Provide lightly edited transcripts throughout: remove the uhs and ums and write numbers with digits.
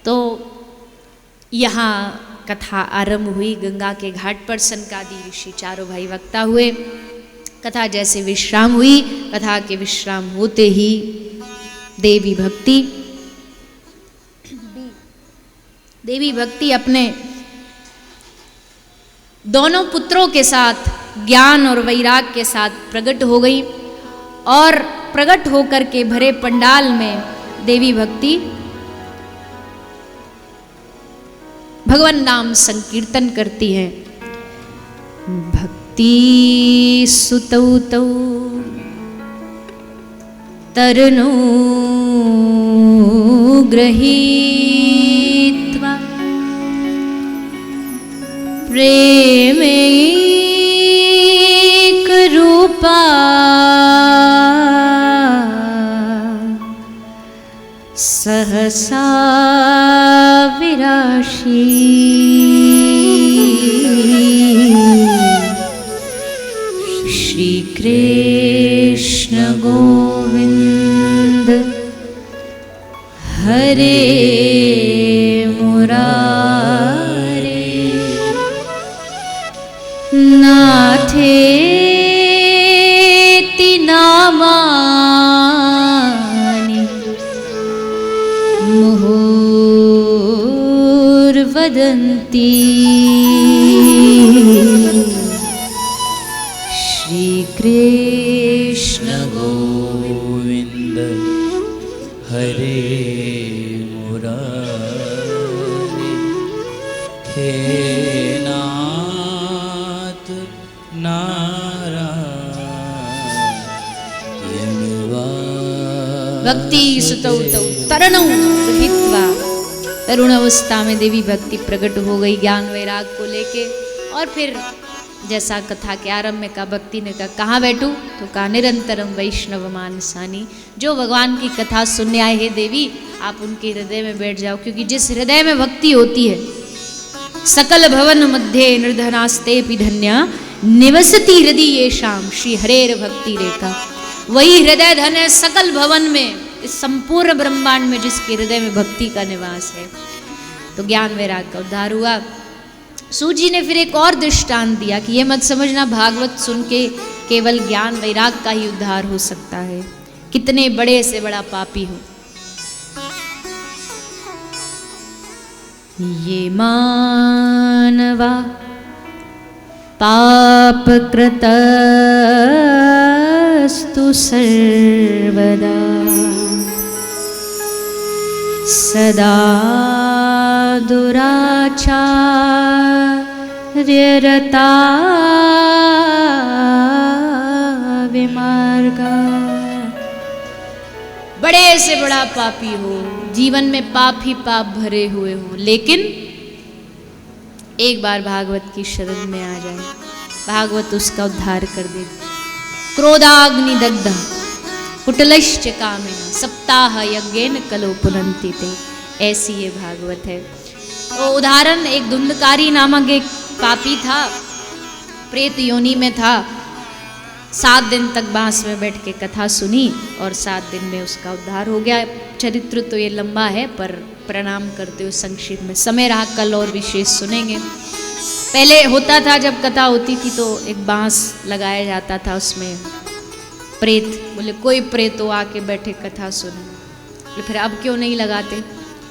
तो यहाँ कथा आरंभ हुई। गंगा के घाट पर सनकादि ऋषि चारों भाई वक्ता हुए। कथा जैसे विश्राम हुई, कथा के विश्राम होते ही देवी भक्ति अपने दोनों पुत्रों के साथ ज्ञान और वैराग के साथ प्रकट हो गई और प्रकट होकर के भरे पंडाल में देवी भक्ति भगवान नाम संकीर्तन करती है। भक्ति सुतौ तौ तरनु गृहीत्वा प्रेमैक रूपा सहसा विराशी श्री कृष्ण गोविंद हरे मुरारे नाथेति नामानि मुहुर्वदन्ति श्री कृष्ण गोविंद हरे मुरारे हे नाथ नारायण भक्ति सुतौ तौ तरणौ गृहीत्वा। तरुण अवस्था में देवी भक्ति प्रकट हो गई ज्ञान वैराग को लेके। और फिर जैसा कथा के आरंभ में कहा, भक्ति ने कहा कहाँ बैठूं? तो कहा निरंतरम वैष्णव मानसानी। जो भगवान की कथा सुनने आए हैं देवी, आप उनके हृदय में बैठ जाओ, क्योंकि जिस हृदय में भक्ति होती है सकल भवन मध्य निर्धनास्ते धन्या निवसति हृदय येषाम श्री हरेर भक्ति रेखा। वही हृदय धन है सकल भवन में, इस संपूर्ण ब्रह्मांड में जिसके हृदय में भक्ति का निवास है। तो ज्ञान वैराग का उद्धार हुआ। सूजी ने फिर एक और दृष्टांत दिया कि ये मत समझना भागवत सुन के केवल ज्ञान वैराग का ही उद्धार हो सकता है, कितने बड़े से बड़ा पापी हो। ये मानवा पाप कृतस्तु सर्वदा सदा दुराचार्यरता विमार्गा। बड़े से बड़ा पापी हो, जीवन में पाप ही पाप भरे हुए हो, लेकिन एक बार भागवत की शरण में आ जाए, भागवत उसका उद्धार कर दे। क्रोधाग्नि दग्धा कुटलश्च कामिना सप्ताह यज्ञेन कलो पुनन्ति ते। ऐसी ये भागवत है। तो उदाहरण, एक धुंधकारी नामक एक पापी था, प्रेत योनि में था। 7 दिन तक बांस में बैठ के कथा सुनी और 7 दिन में उसका उद्धार हो गया। चरित्र तो ये लंबा है, पर प्रणाम करते हुए संक्षिप्त में समय रहा, कल और विशेष सुनेंगे। पहले होता था, जब कथा होती थी तो एक बांस लगाया जाता था, उसमें प्रेत, बोले कोई प्रेत तो आके बैठे कथा सुने। बोले फिर अब क्यों नहीं लगाते?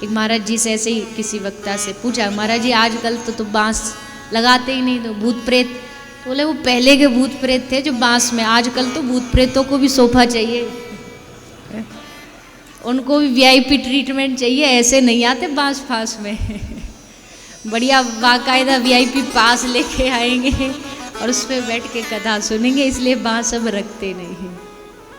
एक महाराज जी से ऐसे ही किसी वक्ता से पूछा, महाराज जी आजकल तो बांस लगाते ही नहीं, तो भूत प्रेत? तो बोले वो पहले के भूत प्रेत थे जो बांस में, आजकल तो भूत प्रेतों को भी सोफा चाहिए, उनको भी वीआईपी ट्रीटमेंट चाहिए, ऐसे नहीं आते बांस फांस में। बढ़िया बाकायदा वीआईपी पास लेके आएंगे और उस पर बैठ के कथा सुनेंगे, इसलिए बांस अब रखते नहीं हैं।